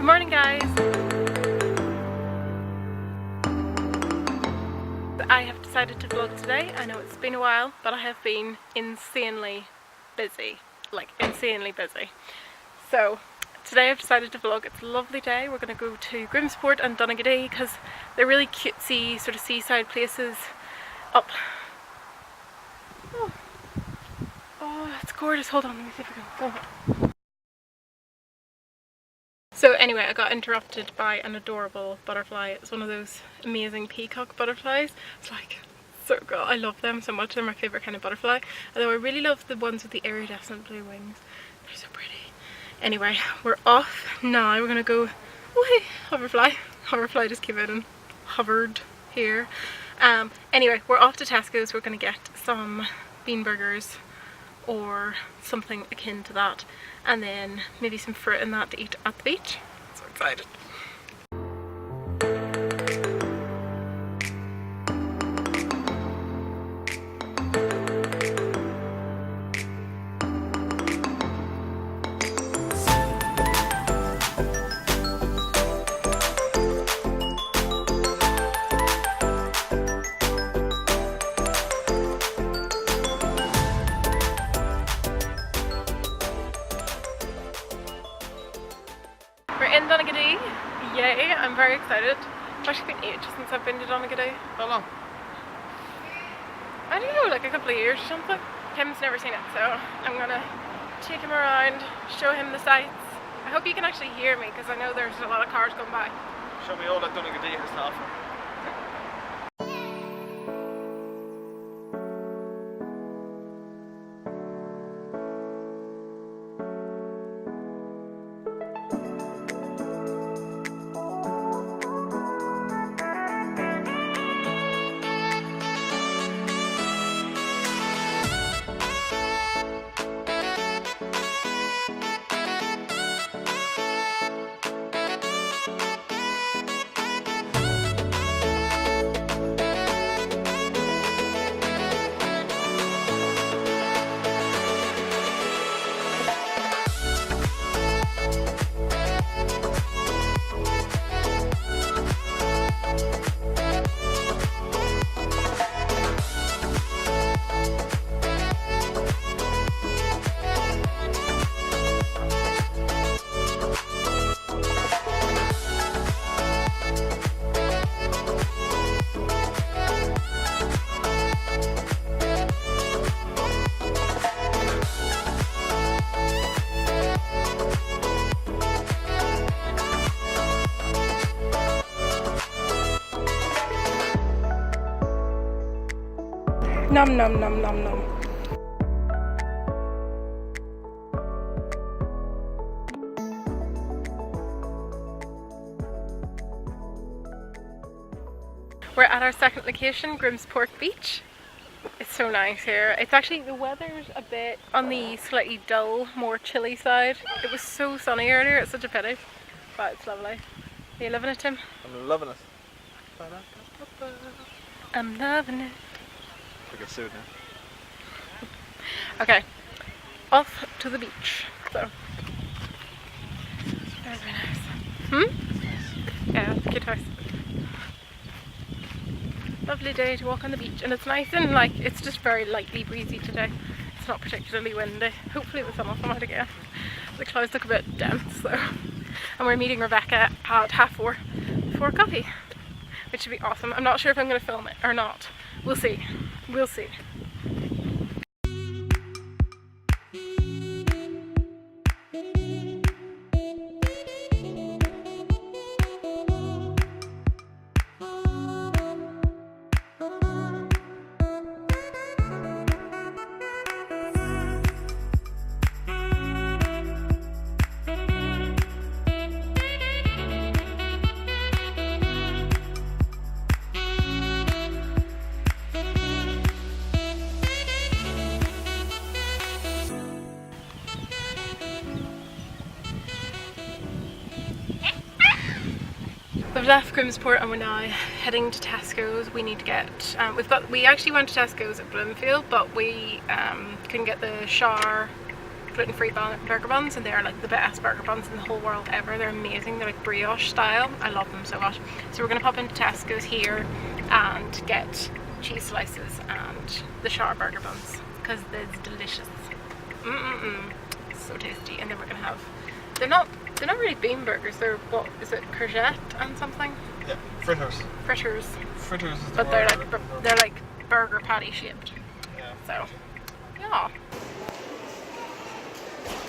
morning, guys. I have decided to vlog today. I know it's been a while, but I have been insanely busy, like insanely busy. So today I've decided to vlog. It's a lovely day. We're going to go to Grimsport and Donaghadee because they're really cutesy sort of seaside places up. Oh, it's gorgeous. Hold on, let me see if I can film it. So anyway, I got interrupted by an adorable butterfly. It's one of those amazing peacock butterflies. It's like so cool. I love them so much. They're my favourite kind of butterfly. Although I really love the ones with the iridescent blue wings. They're so pretty. Anyway, we're off now. We're gonna go. Oh hey, hoverfly. Hoverfly just came out and hovered here. Anyway, we're off to Tesco's. We're gonna get some bean burgers or something akin to that, and then maybe some fruit and that to eat at the beach. So excited. We're in Donaghadee, yay, I'm very excited. It's actually been ages since I've been to Donaghadee. How long? I don't know, like a couple of years or something. Tim's never seen it, so I'm gonna take him around, show him the sights. I hope you can actually hear me because I know there's a lot of cars going by. Show me all that Donaghadee has to offer. Nom nom nom nom nom. We're at our second location, Grimsport Beach. It's so nice here. It's actually, the weather's a bit on the slightly dull, more chilly side. It was so sunny earlier, it's such a pity. But it's lovely. Are you loving it, Tim? I'm loving it. I'm loving it. I get sued now. Okay, off to the beach. So, very, very nice. Yeah, cute house. Lovely day to walk on the beach, and it's nice and like it's just very lightly breezy today. It's not particularly windy. Hopefully the sun will come out again. The clouds look a bit dense though. And we're meeting Rebecca at 4:30 for coffee, which should be awesome. I'm not sure if I'm going to film it or not. We'll see. We'll see. We've left Grimsport and we're now heading to Tesco's. We need to get, we actually went to Tesco's at Bloomfield, but we couldn't get the shower gluten-free burger buns, and they're like the best burger buns in the whole world ever. They're amazing. They're like brioche style. I love them so much. So we're gonna pop into Tesco's here and get cheese slices and the Char burger buns because it's delicious. So tasty. And then we're gonna have, they're not really bean burgers, they're, what is it, courgette and something? Yeah, fritters. Fritters. Fritters is the But word. they're like burger patty shaped. Yeah. So yeah.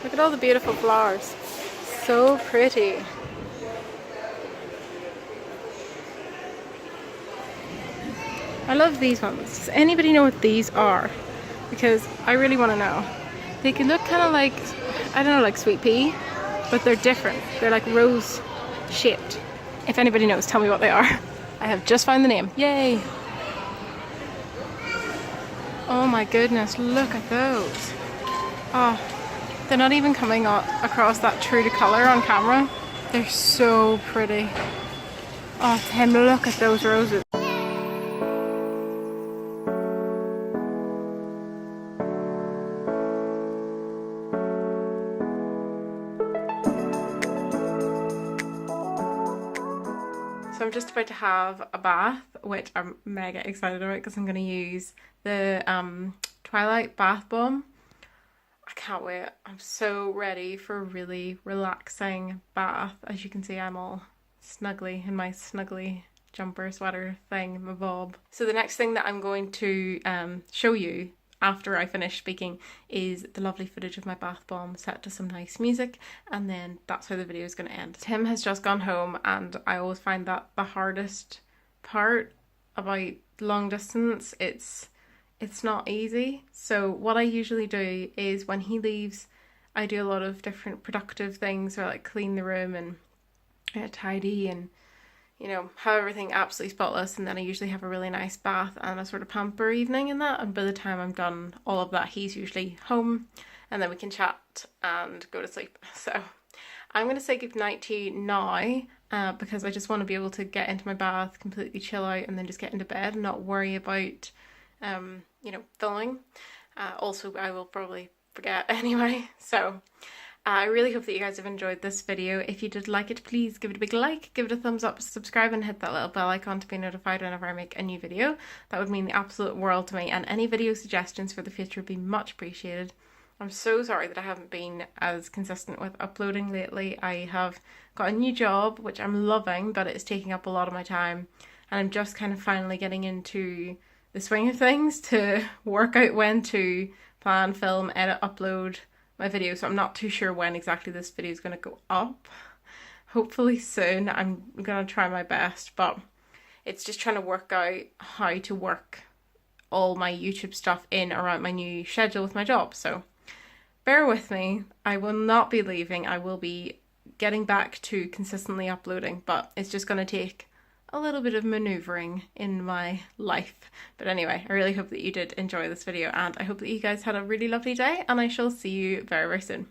Look at all the beautiful flowers. So pretty. I love these ones. Does anybody know what these are? Because I really want to know. They can look kind of like, I don't know, like sweet pea, but they're different. They're like rose shaped. If anybody knows, tell me what they are. I have just found the name. Yay! Oh my goodness, look at those. Oh, they're not even coming across that true to colour on camera. They're so pretty. Oh Tim, look at those roses. So I'm just about to have a bath, which I'm mega excited about because I'm going to use the Twilight bath bomb. I can't wait. I'm so ready for a really relaxing bath. As you can see, I'm all snuggly in my snuggly jumper sweater thing, my bob. So the next thing that I'm going to show you after I finish speaking is the lovely footage of my bath bomb set to some nice music, and then that's how the video is going to end. Tim has just gone home, and I always find that the hardest part about long distance. It's not easy. So what I usually do is when he leaves, I do a lot of different productive things, or like clean the room and tidy and, you know, have everything absolutely spotless, and then I usually have a really nice bath and a sort of pamper evening in that, and by the time I'm done all of that, he's usually home, and then we can chat and go to sleep. So I'm going to say goodnight to you now, because I just want to be able to get into my bath, completely chill out, and then just get into bed and not worry about you know, filming. Also, I will probably forget anyway, so I really hope that you guys have enjoyed this video. If you did like it, please give it a big like, give it a thumbs up, subscribe, and hit that little bell icon to be notified whenever I make a new video. That would mean the absolute world to me, and any video suggestions for the future would be much appreciated. I'm so sorry that I haven't been as consistent with uploading lately. I have got a new job, which I'm loving, but it's taking up a lot of my time, and I'm just kind of finally getting into the swing of things to work out when to plan, film, edit, upload my video. So I'm not too sure when exactly this video is going to go up. Hopefully soon. I'm going to try my best, but it's just trying to work out how to work all my YouTube stuff in around my new schedule with my job. So bear with me. I will not be leaving. I will be getting back to consistently uploading, but it's just going to take a little bit of maneuvering in my life. But anyway, I really hope that you did enjoy this video, and I hope that you guys had a really lovely day, and I shall see you very, very soon.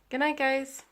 Good night, guys.